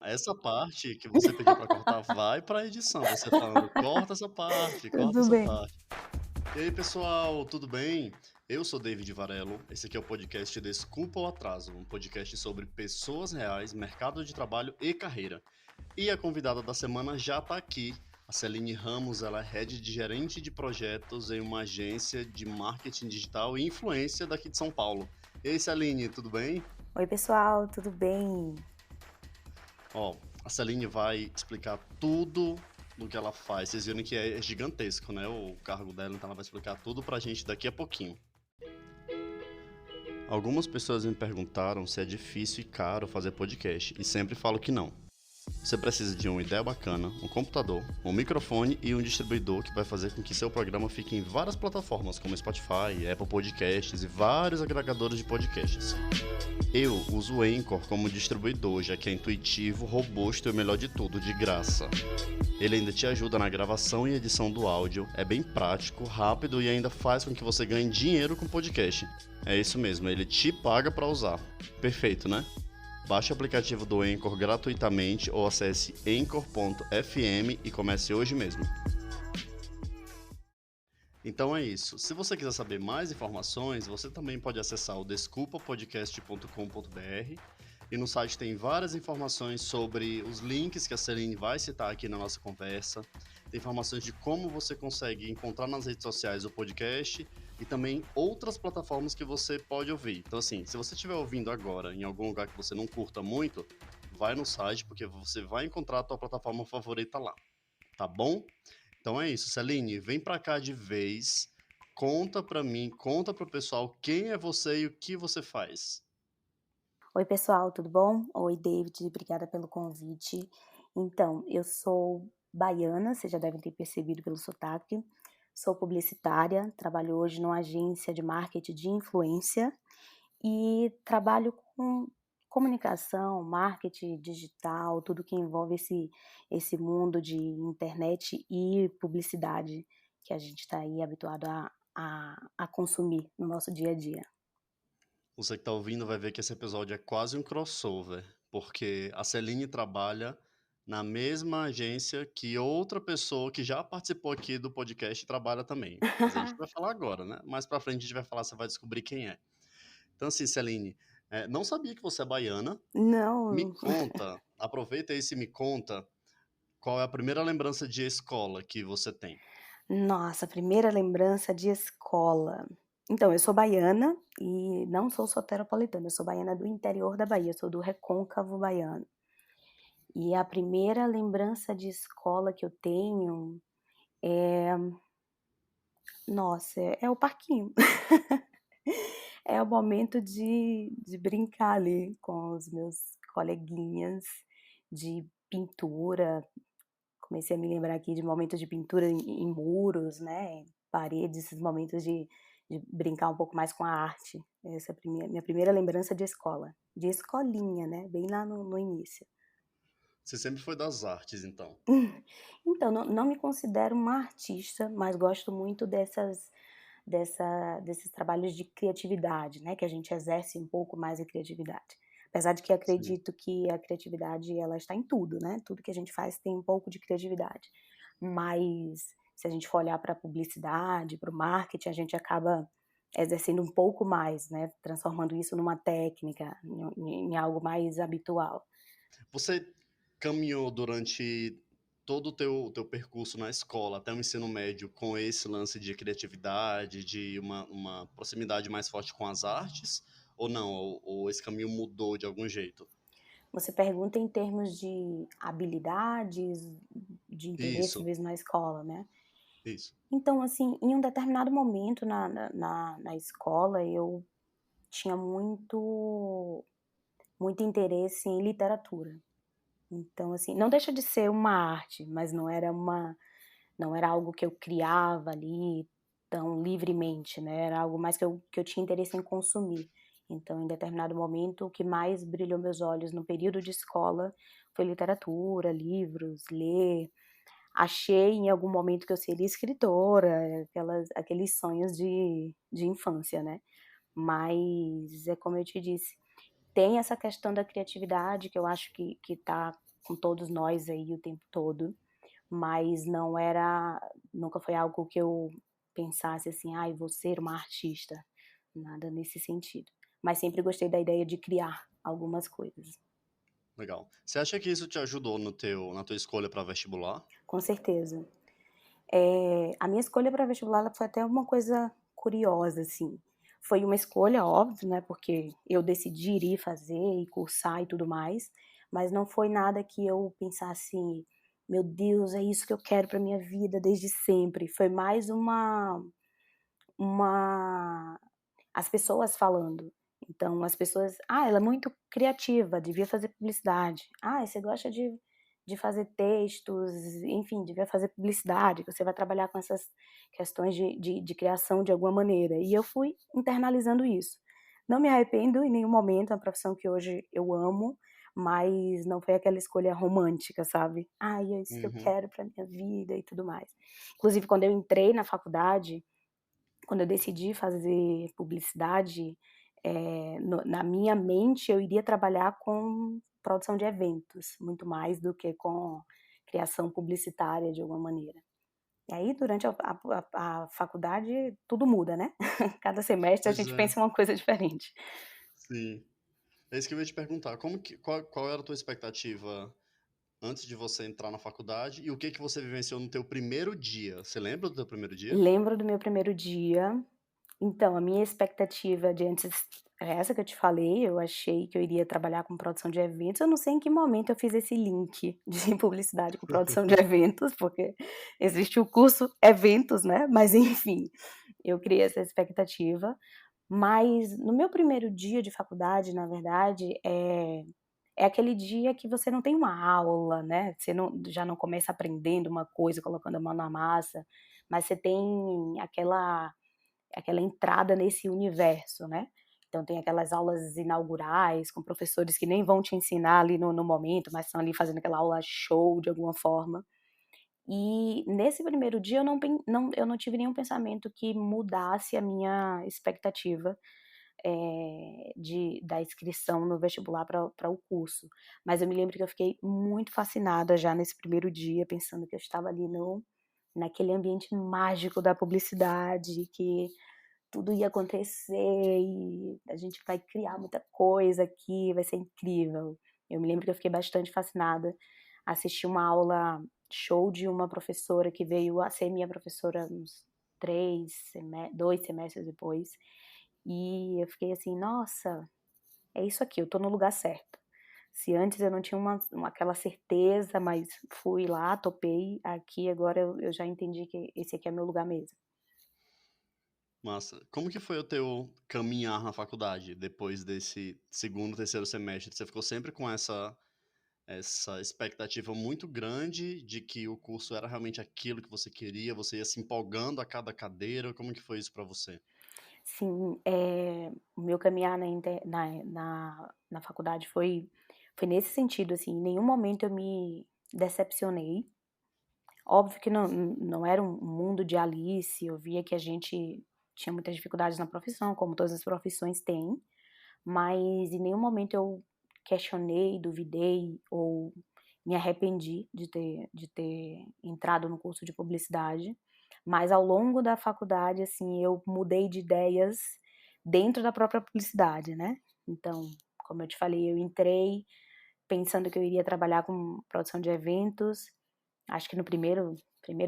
essa parte que você pediu pra cortar vai pra edição, você falando: corta Tudo essa bem. parte". E aí, pessoal, tudo bem? Eu sou David Varelo, esse aqui é o podcast Desculpa o Atraso, um podcast sobre pessoas reais, mercado de trabalho e carreira. E a convidada da semana já tá aqui. A Celine Ramos, ela é head de gerente de projetos em uma agência de marketing digital e influência daqui de São Paulo. E aí, Celine, tudo bem? Oi, pessoal, tudo bem? Ó, a Celine vai explicar tudo do que ela faz. Vocês viram que é gigantesco, né? O cargo dela, então ela vai explicar tudo pra gente daqui a pouquinho. Algumas pessoas me perguntaram se é difícil e caro fazer podcast, e sempre falo que não. Você precisa de uma ideia bacana, um computador, um microfone e um distribuidor que vai fazer com que seu programa fique em várias plataformas como Spotify, Apple Podcasts e vários agregadores de podcasts. Eu uso o Anchor como distribuidor, já que é intuitivo, robusto e o melhor de tudo, de graça. Ele ainda te ajuda na gravação e edição do áudio, é bem prático, rápido e ainda faz com que você ganhe dinheiro com podcast. É isso mesmo, ele te paga para usar. Perfeito, né? Baixe o aplicativo do Anchor gratuitamente ou acesse anchor.fm e comece hoje mesmo. Então é isso. Se você quiser saber mais informações, você também pode acessar o desculpapodcast.com.br e no site tem várias informações sobre os links que a Celine vai citar aqui na nossa conversa. Tem informações de como você consegue encontrar nas redes sociais o podcast e também outras plataformas que você pode ouvir. Então assim, se você estiver ouvindo agora em algum lugar que você não curta muito, vai no site porque você vai encontrar a tua plataforma favorita lá, tá bom? Então é isso, Celine, vem pra cá de vez, conta pra mim, conta pro pessoal quem é você e o que você faz. Oi, pessoal, tudo bom? Oi, David, obrigada pelo convite. Então, eu sou baiana, vocês já devem ter percebido pelo sotaque. Sou publicitária, trabalho hoje numa agência de marketing de influência e trabalho com comunicação, marketing digital, tudo que envolve esse mundo de internet e publicidade que a gente está aí habituado a consumir no nosso dia a dia. Você que tá ouvindo vai ver que esse episódio é quase um crossover, porque a Celine trabalha na mesma agência que outra pessoa que já participou aqui do podcast trabalha também. Mas a gente vai falar agora, né? Mais pra frente a gente vai falar, você vai descobrir quem é. Então assim, Celine, não sabia que você é baiana. Me Não, conta, aproveita aí e me conta, qual é a primeira lembrança de escola que você tem? nossa, primeira lembrança de escola. Então, eu sou baiana e não sou soteropolitana, eu sou baiana do interior da Bahia, sou do Recôncavo baiano. E a primeira lembrança de escola que eu tenho é, nossa, é o parquinho. É o momento de brincar ali com os meus coleguinhas, de pintura. Comecei a me lembrar aqui de momentos de pintura em muros, né, em paredes, esses momentos de brincar um pouco mais com a arte. Essa é a minha primeira lembrança de escola, de escolinha, né, bem lá no início. Você sempre foi das artes, então. Então, não me considero uma artista, mas gosto muito desses trabalhos de criatividade, né, que a gente exerce um pouco mais a criatividade. Apesar de que Sim. acredito que a criatividade ela está em tudo, né, tudo que a gente faz tem um pouco de criatividade. Mas se a gente for olhar para a publicidade, para o marketing, a gente acaba exercendo um pouco mais, né, transformando isso numa técnica, em algo mais habitual. Você caminhou durante todo o teu percurso na escola, até o ensino médio, com esse lance de criatividade, de uma proximidade mais forte com as artes, ou não? Ou esse caminho mudou de algum jeito? Você pergunta em termos de habilidades, de interesse Isso, mesmo na escola, né. isso. Então, assim, em um determinado momento na escola, eu tinha muito interesse em literatura. Então, assim, não deixa de ser uma arte, mas não era algo que eu criava ali tão livremente, né, era algo mais que eu tinha interesse em consumir. Então, em determinado momento, o que mais brilhou meus olhos no período de escola foi literatura, livros, ler. Achei em algum momento que eu seria escritora, aqueles sonhos de infância, né. Mas é como eu te disse, tem essa questão da criatividade que eu acho que tá com todos nós aí o tempo todo, mas nunca foi algo que eu pensasse assim: "Ai, vou ser uma artista", nada nesse sentido. Mas sempre gostei da ideia de criar algumas coisas. Legal. Você acha que isso te ajudou na tua escolha para vestibular? Com certeza. A minha escolha para vestibular ela foi até uma coisa curiosa, assim. Foi uma escolha, óbvio, né, porque eu decidi ir fazer e cursar e tudo mais, mas não foi nada que eu pensasse: "Meu Deus, é isso que eu quero para minha vida desde sempre". Foi mais uma as pessoas falando. Então as pessoas: "Ah, ela é muito criativa, devia fazer publicidade. Ah, você gosta de fazer textos, enfim, devia fazer publicidade, você vai trabalhar com essas questões de criação de alguma maneira". E eu fui internalizando isso. Não me arrependo em nenhum momento, é uma profissão que hoje eu amo, mas não foi aquela escolha romântica, sabe. "Ai, é isso que eu Uhum. quero pra minha vida", e tudo mais. Inclusive quando eu entrei na faculdade, quando eu decidi fazer publicidade, no na minha mente eu iria trabalhar com produção de eventos, muito mais do que com criação publicitária de alguma maneira. E aí durante a faculdade tudo muda, né. Cada semestre a Pois gente é, pensa uma coisa diferente. sim. É isso que eu ia te perguntar, qual era a tua expectativa antes de você entrar na faculdade e o que que você vivenciou no teu primeiro dia? Você lembra do teu primeiro dia? Lembro do meu primeiro dia. Então, a minha expectativa de antes é essa que eu te falei, eu achei que eu iria trabalhar com produção de eventos, eu não sei em que momento eu fiz esse link de publicidade com produção de eventos, porque existe o curso eventos, né, mas enfim, eu criei essa expectativa, mas no meu primeiro dia de faculdade, na verdade, é aquele dia que você não tem uma aula, né, você já não começa aprendendo uma coisa, colocando a mão na massa, mas você tem aquela entrada nesse universo, né. Então tem aquelas aulas inaugurais com professores que nem vão te ensinar ali no momento, mas estão ali fazendo aquela aula show de alguma forma. E nesse primeiro dia eu não tive nenhum pensamento que mudasse a minha expectativa, da inscrição no vestibular para o curso. Mas eu me lembro que eu fiquei muito fascinada já nesse primeiro dia, pensando que eu estava ali no naquele ambiente mágico da publicidade, que tudo ia acontecer e a gente vai criar muita coisa aqui, vai ser incrível. Eu me lembro que eu fiquei bastante fascinada, assisti uma aula show de uma professora que veio a ser minha professora uns 2 semestres depois, e eu fiquei assim: "Nossa, é isso aqui, eu tô no lugar certo". Se antes eu não tinha aquela certeza, mas fui lá, topei, aqui agora eu já entendi que esse aqui é meu lugar mesmo. Massa. Como que foi o teu caminhar na faculdade depois desse segundo, terceiro semestre? Você ficou sempre com essa expectativa muito grande de que o curso era realmente aquilo que você queria, você ia se empolgando a cada cadeira, como que foi isso pra você? Sim, o meu caminhar na faculdade foi nesse sentido, assim, em nenhum momento eu me decepcionei. Óbvio que não era um mundo de Alice, eu via que a gente tinha muitas dificuldades na profissão, como todas as profissões têm, mas em nenhum momento eu questionei, duvidei ou me arrependi de ter entrado no curso de publicidade, mas ao longo da faculdade, assim, eu mudei de ideias dentro da própria publicidade, né. Então, como eu te falei, eu entrei pensando que eu iria trabalhar com produção de eventos, acho que no primeiro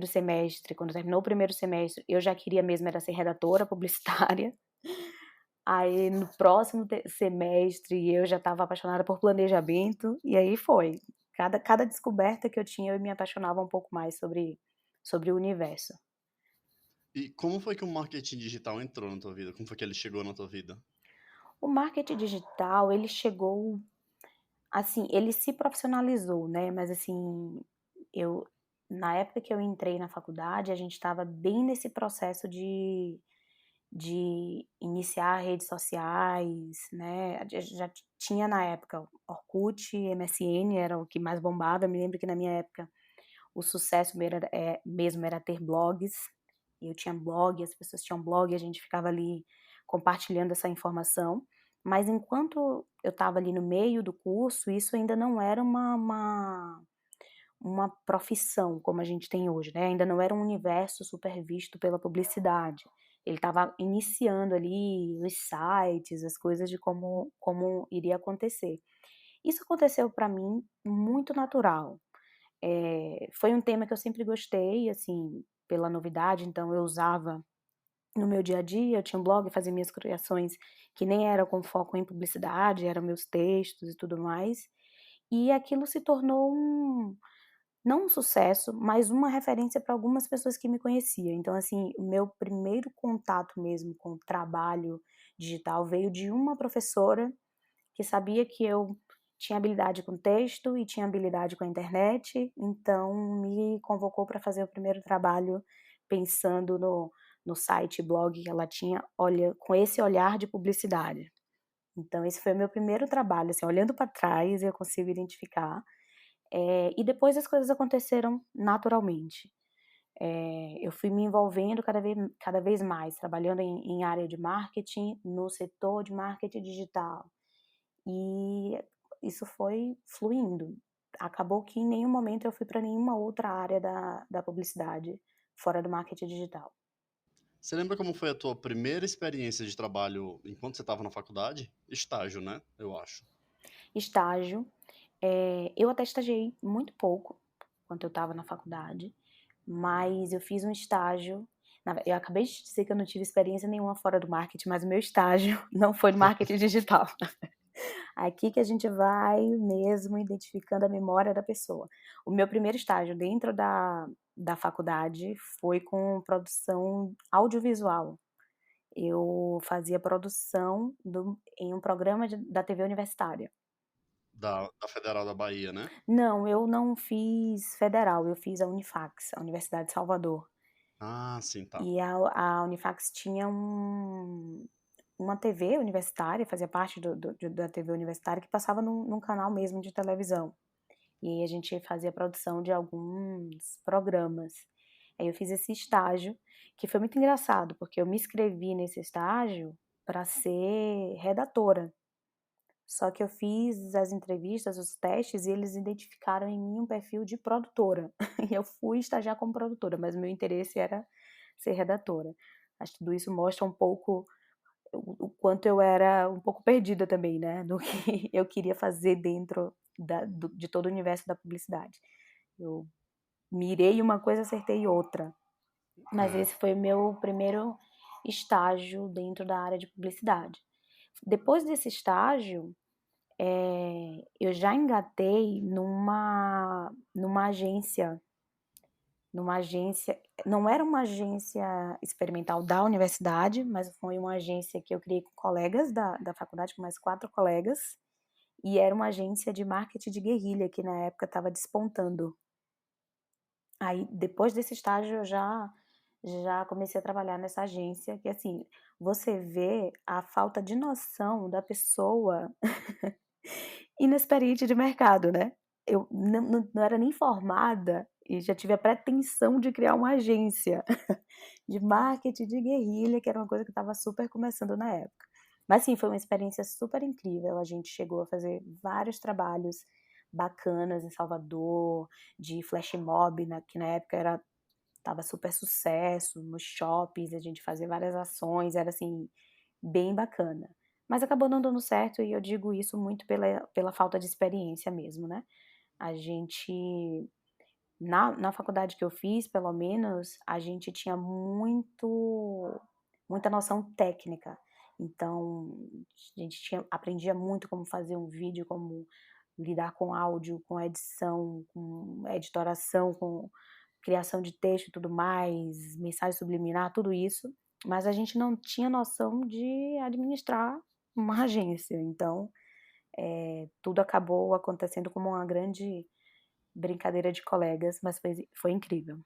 semestre, quando terminou o primeiro semestre, eu já queria mesmo era ser redatora publicitária. Aí no próximo semestre eu já estava apaixonada por planejamento, e aí foi. Cada descoberta que eu tinha, eu me apaixonava um pouco mais sobre o universo. E como foi que o marketing digital entrou na tua vida? Como foi que ele chegou na tua vida? O marketing digital, ele chegou assim, ele se profissionalizou, né, mas assim, eu na época que eu entrei na faculdade, a gente estava bem nesse processo de iniciar redes sociais, né, já tinha na época Orkut, MSN era o que mais bombava, eu me lembro que na minha época o sucesso mesmo era ter blogs, eu tinha blog, as pessoas tinham blog, a gente ficava ali compartilhando essa informação, mas enquanto eu estava ali no meio do curso, isso ainda não era uma profissão como a gente tem hoje, né, ainda não era um universo super visto pela publicidade. Ele estava iniciando ali os sites, as coisas de como iria acontecer. Isso aconteceu para mim muito natural. Foi um tema que eu sempre gostei, assim, pela novidade, então eu usava no meu dia a dia, eu tinha um blog, fazia minhas criações que nem eram com foco em publicidade, eram meus textos e tudo mais, e aquilo se tornou não um sucesso, mas uma referência para algumas pessoas que me conheciam. Então, assim, o meu primeiro contato mesmo com o trabalho digital veio de uma professora que sabia que eu tinha habilidade com texto e tinha habilidade com a internet, então me convocou para fazer o primeiro trabalho pensando no site, blog que ela tinha, olha, com esse olhar de publicidade. Então esse foi o meu primeiro trabalho, assim, olhando para trás eu consigo identificar, e depois as coisas aconteceram naturalmente. Eu fui me envolvendo cada vez mais, trabalhando em área de marketing, no setor de marketing digital. E isso foi fluindo. Acabou que em nenhum momento eu fui para nenhuma outra área da publicidade, fora do marketing digital. Você lembra como foi a tua primeira experiência de trabalho enquanto você estava na faculdade? Estágio, né? Eu acho. Estágio, eu até estagiei muito pouco, quando eu estava na faculdade, mas eu fiz um estágio eu acabei de dizer que eu não tive experiência nenhuma fora do marketing, mas o meu estágio não foi no marketing digital. Aqui que a gente vai mesmo identificando a memória da pessoa. O meu primeiro estágio dentro da faculdade foi com produção audiovisual. Eu fazia produção em um programa da TV universitária. Da Federal da Bahia, né? Não, eu não fiz federal, eu fiz a Unifax, a Universidade de Salvador. Ah, sim, tá. E a Unifax tinha uma TV universitária, fazia parte da TV universitária, que passava num canal mesmo de televisão. E aí a gente fazia a produção de alguns programas. Aí eu fiz esse estágio, que foi muito engraçado, porque eu me inscrevi nesse estágio para ser redatora. Só que eu fiz as entrevistas, os testes, e eles identificaram em mim um perfil de produtora. E eu fui estagiar como produtora, mas o meu interesse era ser redatora. Acho que tudo isso mostra um pouco o quanto eu era um pouco perdida também, né, no que eu queria fazer dentro de todo o universo da publicidade. Eu mirei uma coisa, acertei outra. Mas É. esse foi o meu primeiro estágio dentro da área de publicidade. Depois desse estágio, eu já engatei numa agência, não era uma agência experimental da universidade, mas foi uma agência que eu criei com colegas da faculdade, com mais 4 colegas, e era uma agência de marketing de guerrilha que na época estava despontando. Aí depois desse estágio eu já comecei a trabalhar nessa agência, que assim, você vê a falta de noção da pessoa inexperiente de mercado, né. Eu não era nem formada e já tive a pretensão de criar uma agência de marketing de guerrilha, que era uma coisa que estava super começando na época. Mas sim, foi uma experiência super incrível, a gente chegou a fazer vários trabalhos bacanas em Salvador, de flash mob, né, que na época estava super sucesso, nos shoppings, a gente fazia várias ações, era assim, bem bacana. Mas acabou não dando certo e eu digo isso muito pela falta de experiência mesmo, né. A gente na faculdade que eu fiz, pelo menos, a gente tinha muita noção técnica. Então, a gente aprendia muito como fazer um vídeo, como lidar com áudio, com edição, com editoração, com criação de texto e tudo mais, mensagem subliminar, tudo isso, mas a gente não tinha noção de administrar uma agência. Então, tudo acabou acontecendo como uma grande brincadeira de colegas, mas foi incrível.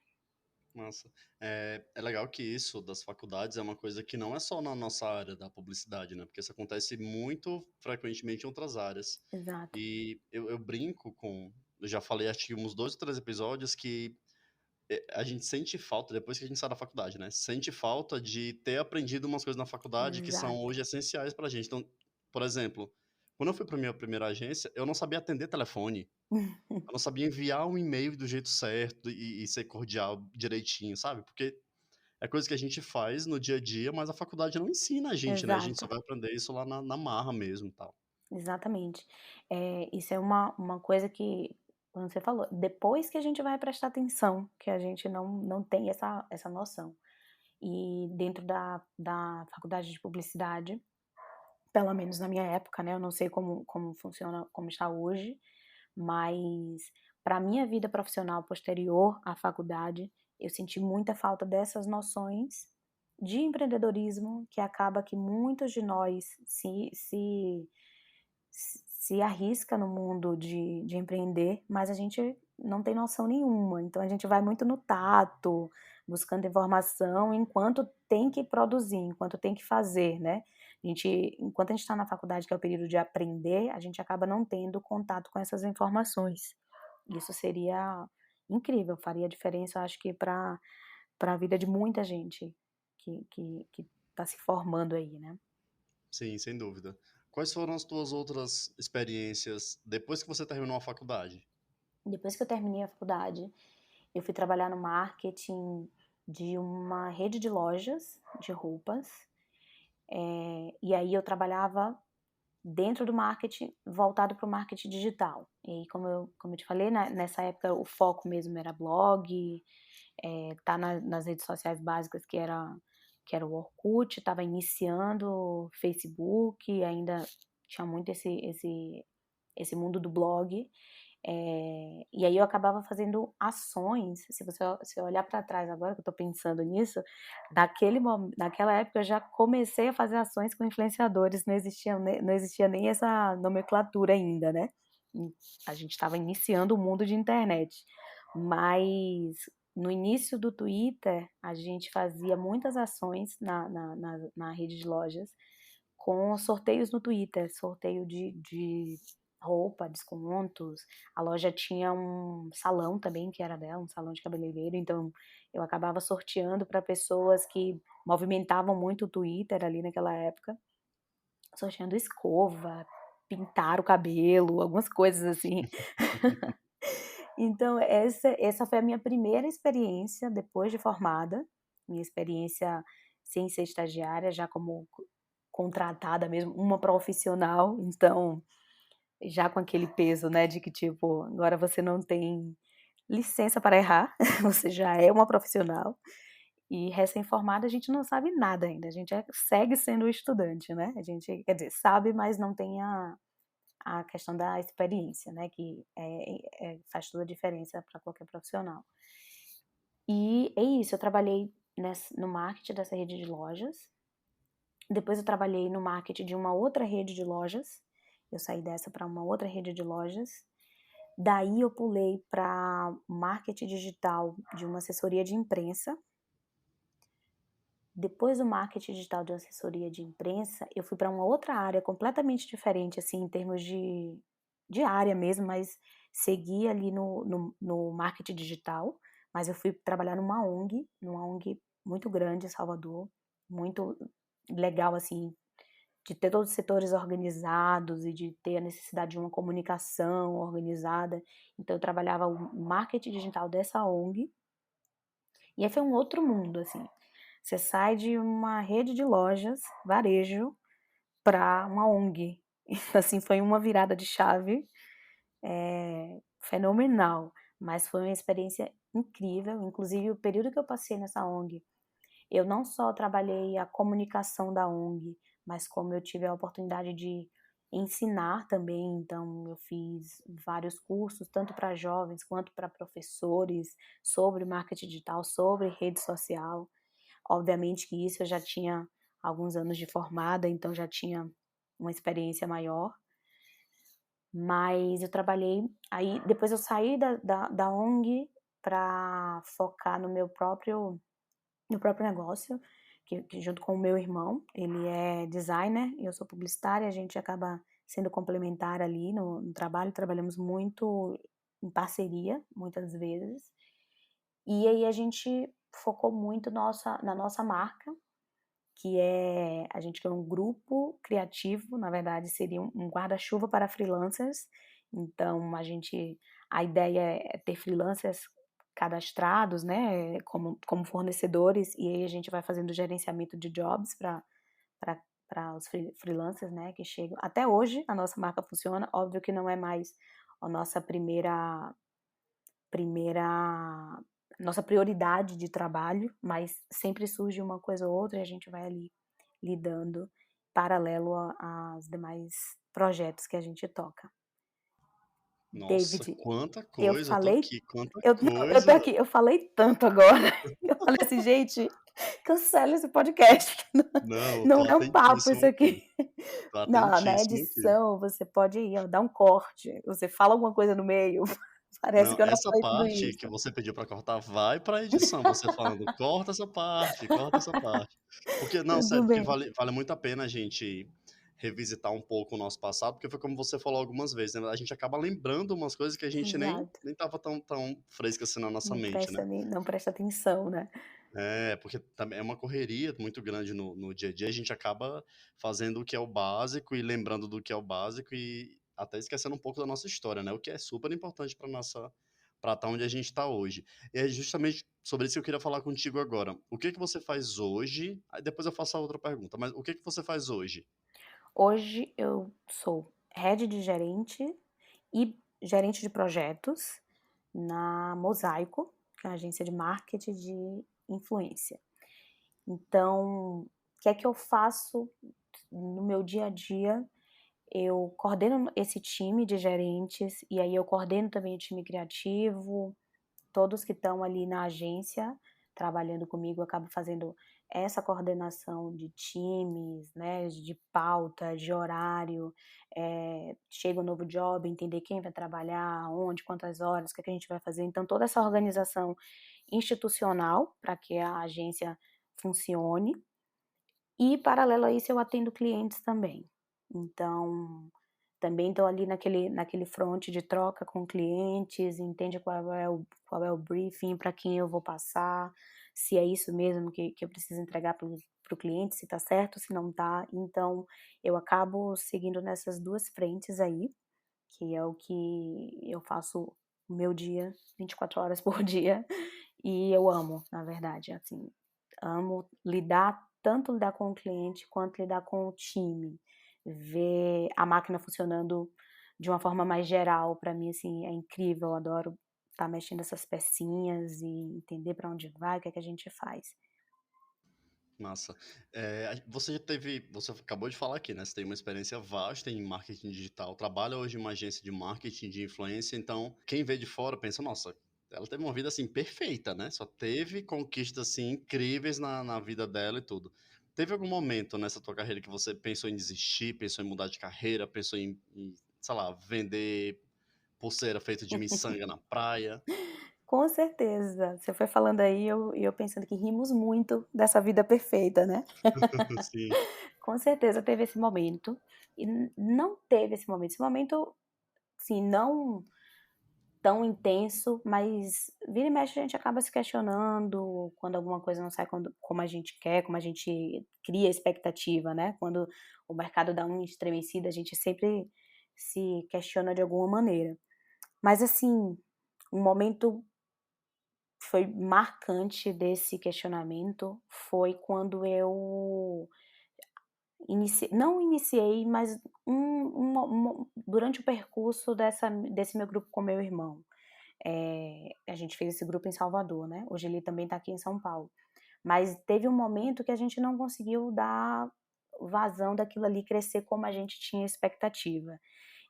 Massa. É legal que isso das faculdades é uma coisa que não é só na nossa área da publicidade, né? Porque isso acontece muito frequentemente em outras áreas. Exato. E eu brinco com. Eu já falei, acho que uns 2 ou 3 episódios que a gente sente falta, depois que a gente sai da faculdade, né? Sente falta de ter aprendido umas coisas na faculdade que são Exato. hoje essenciais pra gente. Então, por exemplo, Quando eu fui para minha primeira agência, eu não sabia atender telefone, eu não sabia enviar um e-mail do jeito certo e ser cordial direitinho, sabe, porque é coisa que a gente faz no dia a dia, mas a faculdade não ensina a gente só Exato, vai aprender isso lá na marra mesmo e tal. exatamente. Isso é uma coisa que, como você falou, depois que a gente vai prestar atenção, que a gente não tem essa noção. E dentro da faculdade de publicidade, pelo menos na minha época, né, eu não sei como funciona, como está hoje, mas para minha vida profissional posterior à faculdade, eu senti muita falta dessas noções de empreendedorismo, que acaba que muitos de nós se arrisca no mundo de empreender, mas a gente não tem noção nenhuma, então a gente vai muito no tato, buscando informação, enquanto tem que produzir, enquanto tem que fazer, né. Enquanto a gente está na faculdade, que é o período de aprender, a gente acaba não tendo contato com essas informações. Isso seria incrível, faria diferença, eu acho que para a vida de muita gente que está se formando aí, né. Sim, sem dúvida. Quais foram as tuas outras experiências depois que você terminou a faculdade? Depois que eu terminei a faculdade, eu fui trabalhar no marketing de uma rede de lojas de roupas, e aí eu trabalhava dentro do marketing voltado para o marketing digital. E aí, como eu te falei, né, nessa época o foco mesmo era blog, tá nas redes sociais básicas que era o Orkut, estava iniciando o Facebook, ainda tinha muito esse mundo do blog. E aí eu acabava fazendo ações, se eu olhar para trás agora que eu estou pensando nisso, naquela época eu já comecei a fazer ações com influenciadores, não existia nem essa nomenclatura ainda, né. Hum, a gente estava iniciando o mundo de internet. Mas no início do Twitter, a gente fazia muitas ações na rede de lojas, com sorteios no Twitter, sorteio de roupa, descontos. A loja tinha um salão também que era dela, um salão de cabeleireiro, então eu acabava sorteando para pessoas que movimentavam muito o Twitter ali naquela época, sorteando escova, pintar o cabelo, algumas coisas assim. Então essa foi a minha primeira experiência depois de formada, minha experiência sem ser estagiária, já como contratada mesmo, uma profissional, então já com aquele peso, né, de que tipo, agora você não tem licença para errar, você já é uma profissional, e recém-formada a gente não sabe nada ainda, a gente segue sendo estudante, né, a gente, quer dizer, sabe, mas não tem a questão da experiência, né, que faz toda a diferença para qualquer profissional. E é isso, eu trabalhei no marketing dessa rede de lojas, depois eu trabalhei no marketing de uma outra rede de lojas, eu saí dessa para uma outra rede de lojas, daí eu pulei para marketing digital de uma assessoria de imprensa. Depois do marketing digital de uma assessoria de imprensa, eu fui para uma outra área completamente diferente, assim, em termos de área mesmo, mas segui ali no marketing digital, mas eu fui trabalhar numa ONG muito grande em Salvador, muito legal, assim, de ter todos os setores organizados e de ter a necessidade de uma comunicação organizada. Então eu trabalhava o marketing digital dessa ONG, e aí foi um outro mundo, assim. Você sai de uma rede de lojas, varejo, para uma ONG. Assim, foi uma virada de chave, fenomenal, mas foi uma experiência incrível, inclusive o período que eu passei nessa ONG, eu não só trabalhei a comunicação da ONG, mas como eu tive a oportunidade de ensinar também, então eu fiz vários cursos, tanto para jovens quanto para professores, sobre marketing digital, sobre rede social. Obviamente que isso eu já tinha alguns anos de formada, então já tinha uma experiência maior, mas eu trabalhei, aí depois eu saí da ONG para focar no meu próprio negócio, que junto com o meu irmão, ele é designer e eu sou publicitária, a gente acaba sendo complementar ali no trabalho, trabalhamos muito em parceria, muitas vezes. E aí a gente focou muito na nossa marca, a gente criou um grupo criativo, na verdade seria um guarda-chuva para freelancers, então a ideia é ter freelancers cadastrados, né, como fornecedores, e aí a gente vai fazendo gerenciamento de jobs para os freelancers, né, que chegam. Até hoje a nossa marca funciona, óbvio que não é mais a primeira nossa prioridade de trabalho, mas sempre surge uma coisa ou outra e a gente vai ali lidando paralelo aos demais projetos que a gente toca. Nossa, David, quanta eu coisa, eu tô falei aqui, quanta eu não, eu tô coisa. aqui, eu falei tanto agora, eu falei assim: "Gente, cancela esse podcast, Não, não tô é um papo atentíssimo isso aqui. aqui". Tô Não, na atentíssimo aqui. edição você pode ir, ó, dar um corte, você fala alguma coisa no meio, parece Não, que eu não essa falei tudo parte que isso. você pediu pra cortar vai pra edição, você falando: "Corta essa parte, corta essa parte". Porque não, Tudo sério, porque bem. vale muito a pena a gente revisitar um pouco o nosso passado, porque foi como você falou algumas vezes, né, a gente acaba lembrando umas coisas que a gente nem Exato. nem estava tão fresca assim na nossa mente, né. Não presta atenção, né. É, porque também é uma correria muito grande no dia a dia, a gente acaba fazendo o que é o básico e lembrando do que é o básico e até esquecendo um pouco da nossa história, né, o que é super importante para estar onde a gente está hoje. E é justamente sobre isso que eu queria falar contigo agora. O que que você faz hoje? Aí depois eu faço a outra pergunta, mas o que que você faz hoje? Hoje eu sou head de gerente e gerente de projetos na Mosaico, que é uma agência de marketing de influência. Então, o que é que eu faço no meu dia a dia? Eu coordeno esse time de gerentes e aí eu coordeno também o time criativo. Todos que estão ali na agência trabalhando comigo, eu acabo fazendo essa coordenação de times, né, de pauta, de horário, chega um novo job, entender quem vai trabalhar, onde, quantas horas, o que é que a gente vai fazer. Então, toda essa organização institucional para que a agência funcione. E, paralelo a isso, eu atendo clientes também. Então, também estou ali naquele front de troca com clientes, entende qual é o briefing, para quem eu vou passar, se é isso mesmo que eu preciso entregar para o cliente, se está certo, se não está. Então, eu acabo seguindo nessas 2 frentes aí, que é o que eu faço o meu dia, 24 horas por dia, e eu amo, na verdade, assim, amo tanto lidar com o cliente quanto lidar com o time. Ver a máquina funcionando de uma forma mais geral, para mim, assim, é incrível. Eu adoro estar mexendo essas pecinhas e entender para onde vai, o que é que a gente faz. Massa. Você acabou de falar aqui, né, você tem uma experiência vasta em marketing digital, trabalha hoje em uma agência de marketing de influência, então quem vê de fora pensa: "Nossa, ela teve uma vida, assim, perfeita, né, só teve conquistas, assim, incríveis na vida dela e tudo". Teve algum momento nessa tua carreira que você pensou em desistir, pensou em mudar de carreira, pensou em, sei lá, vender pulseira feita de miçanga na praia? Com certeza. Você foi falando aí, e eu pensando que rimos muito dessa vida perfeita, né. Sim. Com certeza teve esse momento, e não teve esse momento, assim, não tão intenso, mas vira e mexe a gente acaba se questionando quando alguma coisa não sai como a gente quer, como a gente cria expectativa, né. Quando o mercado dá uma estremecida, a gente sempre se questiona de alguma maneira. Mas assim, um momento foi marcante desse questionamento foi quando eu não iniciei, mas durante o percurso desse meu grupo com meu irmão. A gente fez esse grupo em Salvador, né, hoje ele também está aqui em São Paulo. Mas teve um momento que a gente não conseguiu dar vazão daquilo ali crescer como a gente tinha expectativa.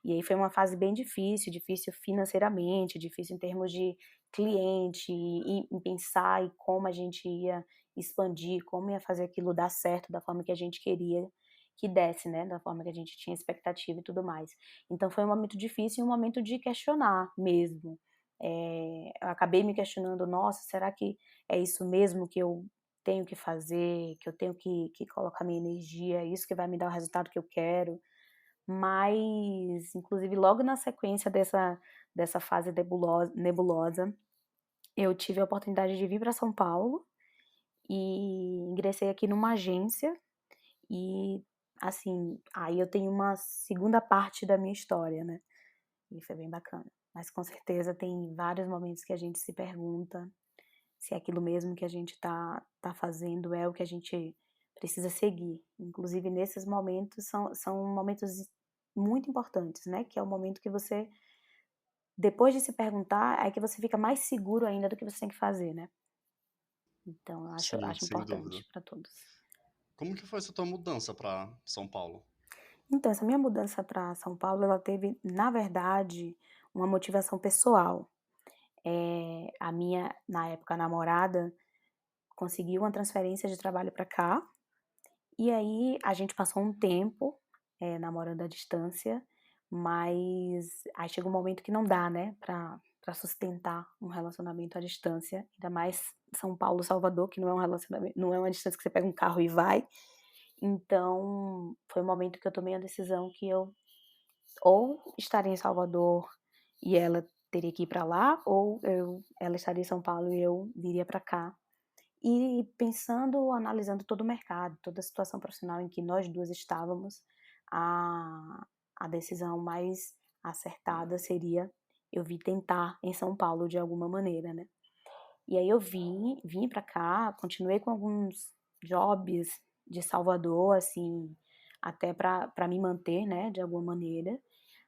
E aí foi uma fase bem difícil, difícil financeiramente, difícil em termos de cliente, e em pensar em como a gente ia expandir, como ia fazer aquilo dar certo da forma que a gente queria que desse, né, da forma que a gente tinha expectativa e tudo mais. Então foi um momento difícil e um momento de questionar mesmo. Eu acabei me questionando: "Nossa, será que é isso mesmo que eu tenho que fazer, que eu tenho que colocar minha energia, é isso que vai me dar o resultado que eu quero?". Mas, inclusive, logo na sequência dessa fase nebulosa, eu tive a oportunidade de vir para São Paulo e ingressei aqui numa agência e, assim, aí eu tenho uma segunda parte da minha história, né, e foi bem bacana. Mas com certeza tem vários momentos que a gente se pergunta se é aquilo mesmo que a gente tá fazendo é o que a gente precisa seguir. Inclusive nesses momentos são momentos muito importantes, né, que é o momento que você, depois de se perguntar, é que você fica mais seguro ainda do que você tem que fazer, né. Então eu acho Sim, acho sem dúvida. importante para todos. Como que foi essa tua mudança para São Paulo? Então essa minha mudança para São Paulo, ela teve, na verdade, uma motivação pessoal. A minha, na época, namorada conseguiu uma transferência de trabalho para cá. E aí a gente passou um tempo, namorando à distância, mas aí chega um momento que não dá, né, pra sustentar um relacionamento à distância, ainda mais São Paulo, Salvador, que não é um relacionamento, não é uma distância que você pega um carro e vai. Então, foi um momento que eu tomei a decisão que eu ou estaria em Salvador e ela teria que ir pra lá, ou ela estaria em São Paulo e eu viria pra cá. E pensando, analisando todo o mercado, toda a situação profissional em que nós 2 estávamos, a a decisão mais acertada seria eu vir tentar em São Paulo de alguma maneira, né. E aí eu vim pra cá, continuei com alguns jobs de Salvador, assim, até pra me manter, né, de alguma maneira,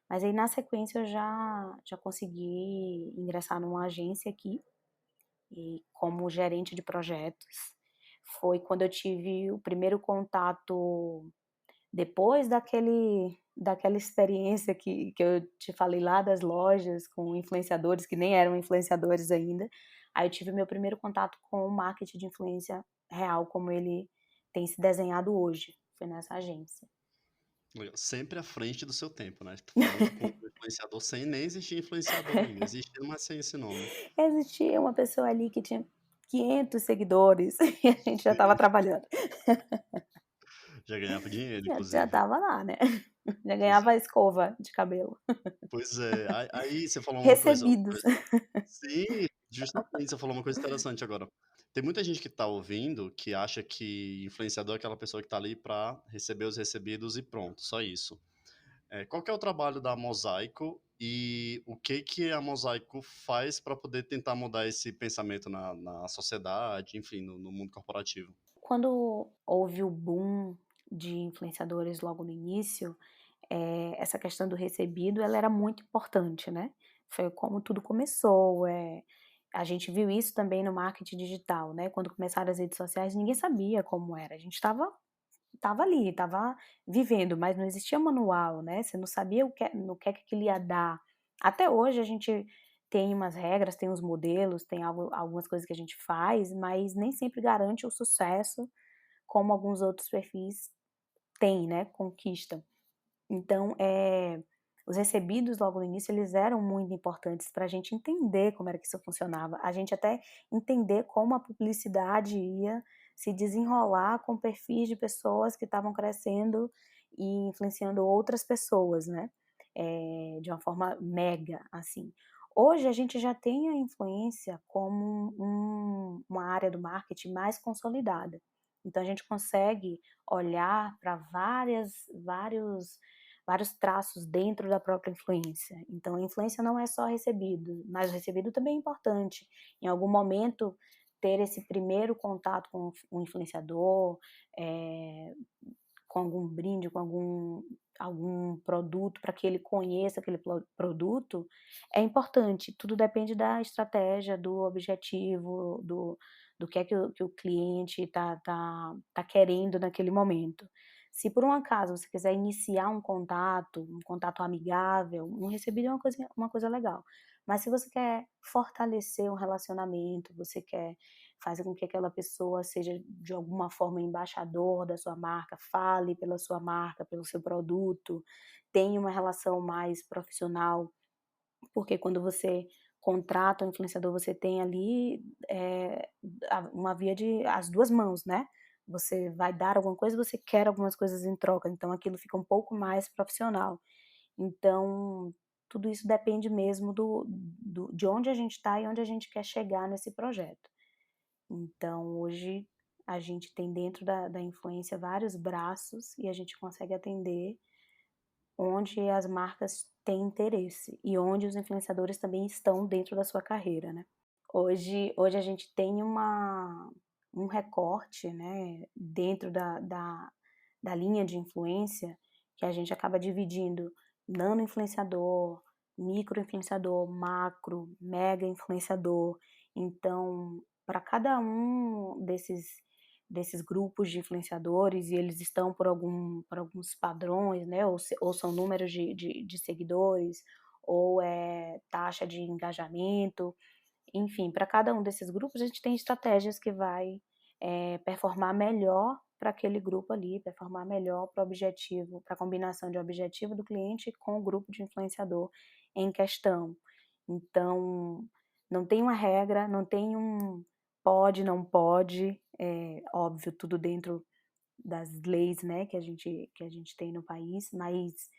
mas aí na sequência eu já consegui ingressar numa agência aqui, e como gerente de projetos. Foi quando eu tive o primeiro contato, depois daquela experiência que eu te falei lá das lojas com influenciadores que nem eram influenciadores ainda, aí eu tive meu primeiro contato com o marketing de influência real, como ele tem se desenhado hoje, foi nessa agência. Legal, sempre à frente do seu tempo, né, tô falando com um influenciador sem nem existir influenciador ainda, existindo, mas sem esse nome. Existia uma pessoa ali que tinha 500 seguidores e a gente já estava Sim, trabalhando. já ganhava dinheiro Já inclusive. estava lá, né. Já Pois ganhava é. a escova de cabelo. Pois é, aí você falou uma Recebidos. coisa sim, justamente, você falou uma coisa interessante agora. Tem muita gente que tá ouvindo, que acha que influenciador é aquela pessoa que tá ali pra receber os recebidos e pronto, só isso. Qual que é o trabalho da Mosaico e o que que a Mosaico faz para poder tentar mudar esse pensamento na sociedade, enfim, no mundo corporativo? Quando houve o boom de influenciadores logo no início, essa questão do recebido, ela era muito importante, né. Foi como tudo começou, a gente viu isso também no marketing digital, né, quando começaram as redes sociais, ninguém sabia como era, a gente estava ali, estava vivendo, mas não existia manual, né, você não sabia no que aquilo ia dar. Até hoje a gente tem umas regras, tem uns modelos, tem algumas coisas que a gente faz, mas nem sempre garante o sucesso como alguns outros perfis têm, né, conquistam. Então, os recebidos logo no início, eles eram muito importantes para a gente entender como era que isso funcionava, a gente até entender como a publicidade ia se desenrolar com perfis de pessoas que estavam crescendo e influenciando outras pessoas, né, de uma forma mega, assim. Hoje a gente já tem a influência como uma área do marketing mais consolidada, então a gente consegue olhar para vários traços dentro da própria influência. Então a influência não é só recebido, mas o recebido também é importante. Em algum momento, ter esse primeiro contato com um influenciador, eh, com algum brinde, com algum produto para que ele conheça aquele produto, é importante. Tudo depende da estratégia, do objetivo, do que é que o cliente tá querendo naquele momento. Se por um acaso você quiser iniciar um contato amigável, um recebido é uma coisa legal. Mas se você quer fortalecer um relacionamento, você quer fazer com que aquela pessoa seja de alguma forma embaixador da sua marca, fale pela sua marca, pelo seu produto, tenha uma relação mais profissional, porque quando você contrata um influenciador, você tem ali, uma via de as 2 mãos, né. Você vai dar alguma coisa, você quer algumas coisas em troca, então aquilo fica um pouco mais profissional. Então, tudo isso depende mesmo de onde a gente está e onde a gente quer chegar nesse projeto. Então hoje a gente tem dentro da influência vários braços e a gente consegue atender onde as marcas têm interesse e onde os influenciadores também estão dentro da sua carreira, né. Hoje a gente tem um recorte, né, dentro da linha de influência, que a gente acaba dividindo nano influenciador, micro influenciador, macro, mega influenciador. Então, para cada um desses grupos de influenciadores, e eles estão por alguns padrões, né, ou são números de seguidores, ou é taxa de engajamento, enfim, para cada um desses grupos a gente tem estratégias que vai, performar melhor para aquele grupo ali, performar melhor para o objetivo, para a combinação de objetivo do cliente com o grupo de influenciador em questão. Então, não tem uma regra, não tem um pode, não pode, óbvio, tudo dentro das leis, né, que a gente tem no país, mas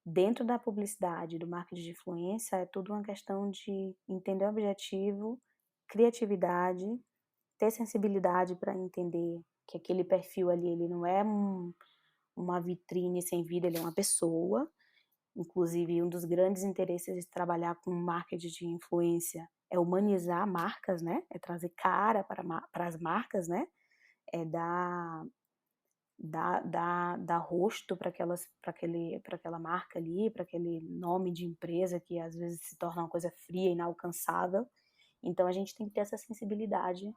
dentro da publicidade, do marketing de influência, é tudo uma questão de entender o objetivo, criatividade, ter sensibilidade para entender que aquele perfil ali, ele não é uma vitrine sem vida, ele é uma pessoa. Inclusive, um dos grandes interesses de trabalhar com marketing de influência é humanizar marcas, né, é trazer cara para as marcas, né, é dar rosto para aquela marca ali, para aquele nome de empresa que às vezes se torna uma coisa fria, inalcançável. Então a gente tem que ter essa sensibilidade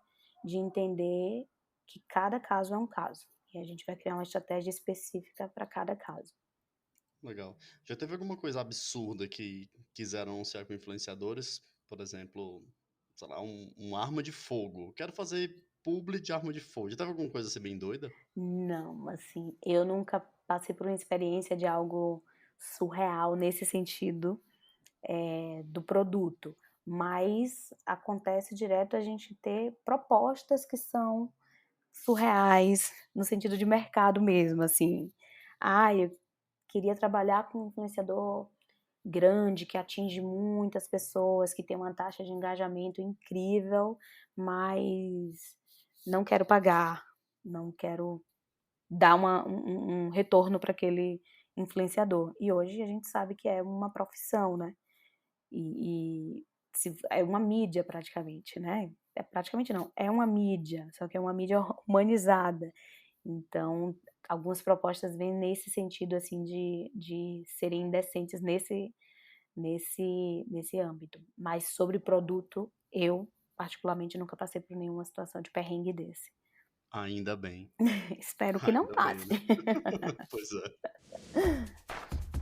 de entender que cada caso é um caso, e a gente vai criar uma estratégia específica para cada caso. Legal. Já teve alguma coisa absurda que quiseram anunciar com influenciadores? Por exemplo, sei lá, uma arma de fogo. Quero fazer publi de arma de fogo. Já teve alguma coisa assim bem doida? Não, assim, eu nunca passei por uma experiência de algo surreal nesse sentido, do produto, mas acontece direto a gente ter propostas que são surreais, no sentido de mercado mesmo, assim. "Ah, eu queria trabalhar com um influenciador grande, que atinge muitas pessoas, que tem uma taxa de engajamento incrível, mas não quero pagar, não quero dar um retorno para aquele influenciador". E hoje a gente sabe que é uma profissão, né. E se é uma mídia praticamente, né. É praticamente não, é uma mídia, só que é uma mídia humanizada. Então, algumas propostas vêm nesse sentido, assim, de serem indecentes nesse âmbito. Mas sobre produto, eu particularmente nunca passei por nenhuma situação de perrengue desse. Ainda bem. Espero que não Ainda bem, passe. né? Pois é.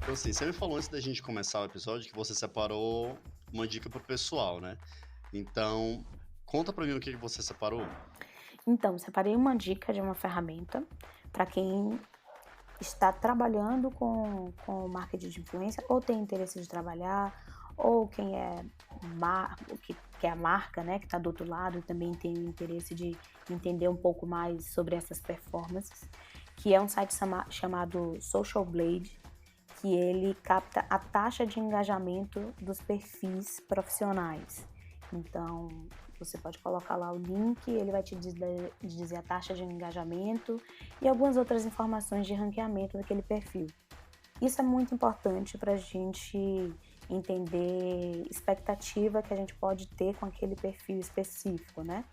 Então, assim, você me falou antes da gente começar o episódio que você separou uma dica pro pessoal, né? Então, conta pra mim o que que você separou. Então, separei uma dica de uma ferramenta para quem está trabalhando com marketing de influência ou tem interesse de trabalhar, ou quem é que é a marca, né, que está do outro lado e também tem o interesse de entender um pouco mais sobre essas performances, que é um site chamado Social Blade, que ele capta a taxa de engajamento dos perfis profissionais. Então, você pode colocar lá o link, ele vai te dizer a taxa de engajamento e algumas outras informações de ranqueamento daquele perfil. Isso é muito importante para a gente entender expectativa que a gente pode ter com aquele perfil específico, né?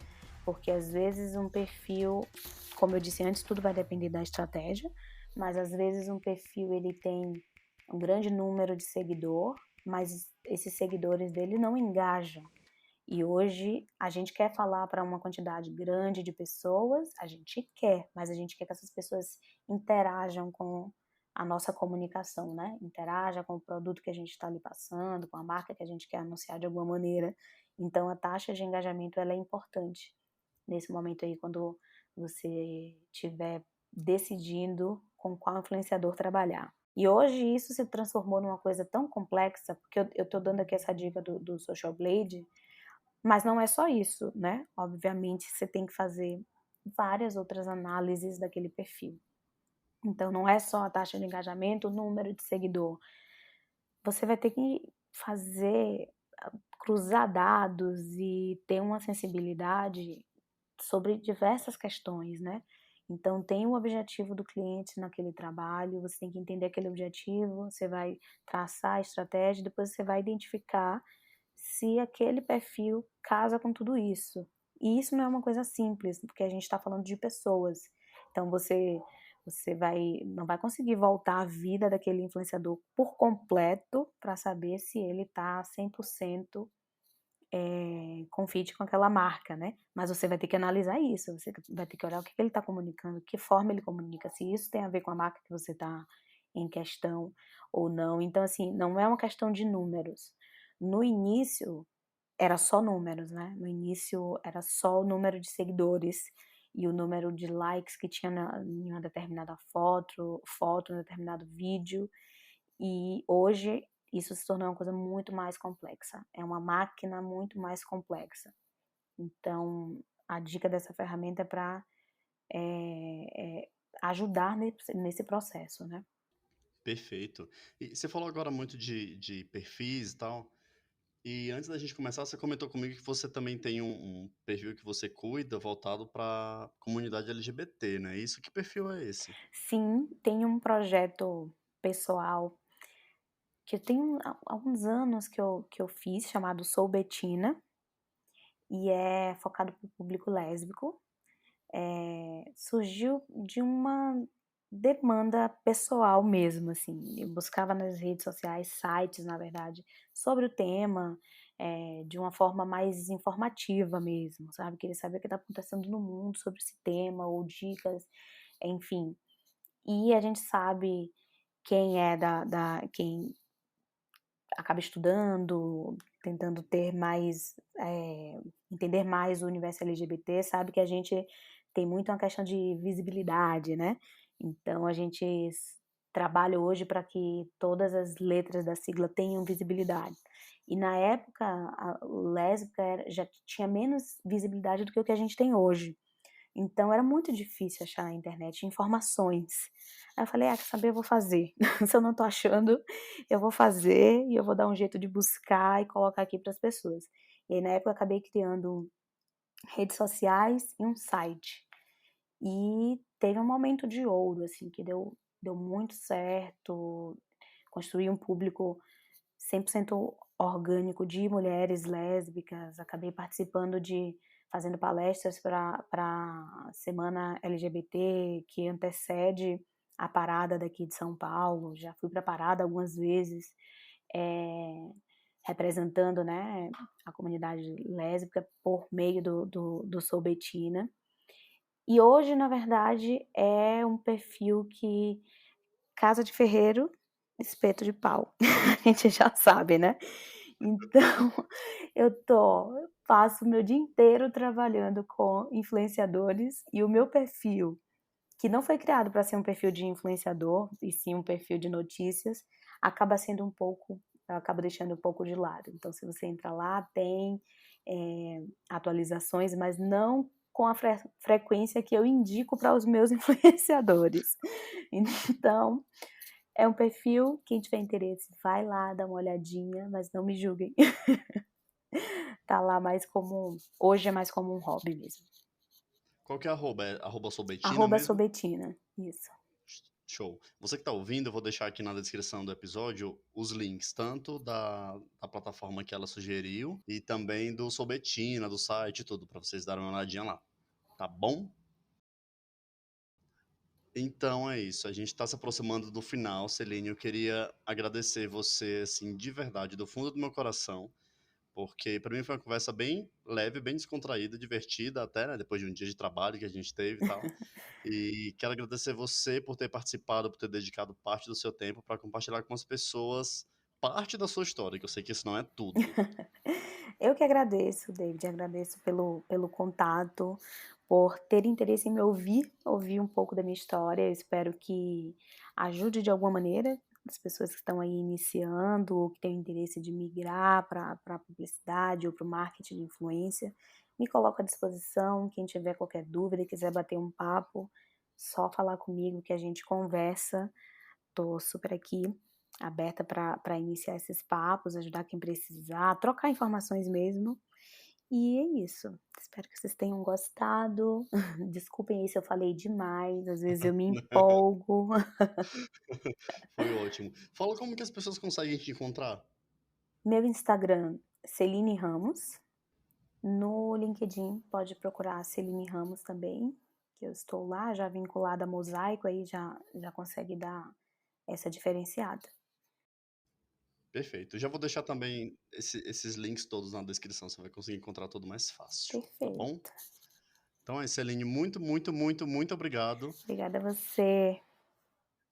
Porque às vezes um perfil, como eu disse antes, tudo vai depender da estratégia, mas às vezes um perfil ele tem um grande número de seguidor, mas esses seguidores dele não engajam. E hoje a gente quer falar para uma quantidade grande de pessoas, a gente quer, mas a gente quer que essas pessoas interajam com a nossa comunicação, né? Interaja com o produto que a gente está ali passando, com a marca que a gente quer anunciar de alguma maneira. Então a taxa de engajamento ela é importante nesse momento aí quando você estiver decidindo com qual influenciador trabalhar. E hoje isso se transformou numa coisa tão complexa, porque eu tô dando aqui essa dica do Social Blade, mas não é só isso, né? Obviamente você tem que fazer várias outras análises daquele perfil. Então não é só a taxa de engajamento, o número de seguidor. Você vai ter que fazer, cruzar dados e ter uma sensibilidade sobre diversas questões, né. Então tem o objetivo do cliente naquele trabalho, você tem que entender aquele objetivo, você vai traçar a estratégia, depois você vai identificar se aquele perfil casa com tudo isso. E isso não é uma coisa simples, porque a gente está falando de pessoas. Então você não vai conseguir voltar a vida daquele influenciador por completo para saber se ele está 100% confite com aquela marca, né. Mas você vai ter que analisar isso, você vai ter que olhar o que ele está comunicando, que forma ele comunica, se isso tem a ver com a marca que você está em questão ou não. Então, assim, não é uma questão de números. No início, era só números, né, no início era só o número de seguidores e o número de likes que tinha em uma determinada foto, em um determinado vídeo, e hoje isso se tornou uma coisa muito mais complexa, é uma máquina muito mais complexa. Então, a dica dessa ferramenta é para ajudar nesse processo, né. Perfeito. E você falou agora muito de perfis e tal. E antes da gente começar, você comentou comigo que você também tem um perfil que você cuida voltado para comunidade LGBT, né? Isso, que perfil é esse? Sim, tem um projeto pessoal que tem alguns anos que eu fiz, chamado Sou Betina, e é focado para o público lésbico. Surgiu de uma demanda pessoal mesmo, assim, eu buscava nas redes sociais, sites na verdade, sobre o tema, de uma forma mais informativa mesmo, sabe, queria saber o que está acontecendo no mundo sobre esse tema ou dicas, enfim. E a gente sabe quem é quem acaba estudando, tentando ter mais, entender mais o universo LGBT, sabe que a gente tem muito uma questão de visibilidade, né. Então a gente trabalha hoje para que todas as letras da sigla tenham visibilidade. E na época a lésbica já tinha menos visibilidade do que o que a gente tem hoje. Então era muito difícil achar na internet informações. Aí eu falei: "Ah, quer saber, eu vou fazer. Se eu não tô achando, eu vou fazer e eu vou dar um jeito de buscar e colocar aqui para as pessoas". E aí na época eu acabei criando redes sociais e um site. E teve um momento de ouro, assim, que deu muito certo, construí um público 100% orgânico de mulheres lésbicas, acabei participando fazendo palestras para a semana LGBT que antecede a parada daqui de São Paulo, já fui para a parada algumas vezes, eh, representando, né, a comunidade lésbica por meio do Sou Betina. E hoje, na verdade, é um perfil que casa de ferreiro, espeto de pau, a gente já sabe, né. Então, eu passo o meu dia inteiro trabalhando com influenciadores e o meu perfil, que não foi criado para ser um perfil de influenciador, e sim um perfil de notícias, acaba sendo um pouco eu acabo deixando um pouco de lado. Então se você entrar lá, tem, atualizações, mas não com a frequência que eu indico para os meus influenciadores. Então, é um perfil, quem tiver interesse vai lá, dá uma olhadinha, mas não me julguem. Tá lá mais como hoje é mais como um hobby mesmo. Qual que é arroba? É arroba Sobetina Arroba mesmo? Sobetina, isso. Show. Você que está ouvindo, eu vou deixar aqui na descrição do episódio os links, tanto da plataforma que ela sugeriu e também do Sobetina, do site e tudo, para vocês darem uma olhadinha lá. Tá bom? Então é isso, a gente está se aproximando do final, Celine. Eu queria agradecer você, assim, de verdade, do fundo do meu coração, porque para mim foi uma conversa bem leve, bem descontraída, divertida até, né, depois de um dia de trabalho que a gente teve e tal. E quero agradecer você por ter participado, por ter dedicado parte do seu tempo para compartilhar com as pessoas parte da sua história, que eu sei que isso não é tudo. Eu que agradeço, David, agradeço pelo contato, por ter interesse em me ouvir um pouco da minha história. Eu espero que ajude de alguma maneira as pessoas que estão aí iniciando ou que têm interesse de migrar para a publicidade ou para o marketing de influência. Me coloco à disposição, quem tiver qualquer dúvida e quiser bater um papo, só falar comigo que a gente conversa. Tô super aqui, aberta para iniciar esses papos, ajudar quem precisar, trocar informações mesmo. E é isso. Espero que vocês tenham gostado. Desculpem aí se eu falei demais, às vezes eu me empolgo. Foi ótimo. Fala como que as pessoas conseguem te encontrar. Meu Instagram, Celine Ramos. No LinkedIn, pode procurar Celine Ramos também, que eu estou lá, já vinculada a Mosaico, aí já consegue dar essa diferenciada. Perfeito. Eu já vou deixar também esses links todos na descrição, você vai conseguir encontrar tudo mais fácil, tá bom? Perfeito. Então é, Celine, muito, muito, muito, muito obrigado. Obrigada a você.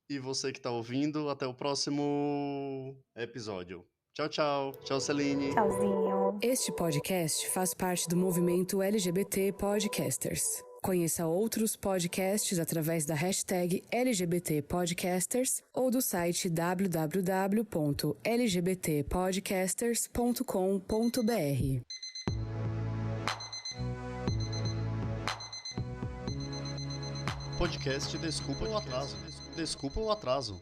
E você que está ouvindo, até o próximo episódio. Tchau, tchau. Tchau, Celine. Tchauzinho. Este podcast faz parte do movimento LGBT Podcasters. Conheça outros podcasts através da hashtag LGBT Podcasters ou do site www.lgbtpodcasters.com.br. Podcast Desculpa o Atraso. Desculpa o Atraso.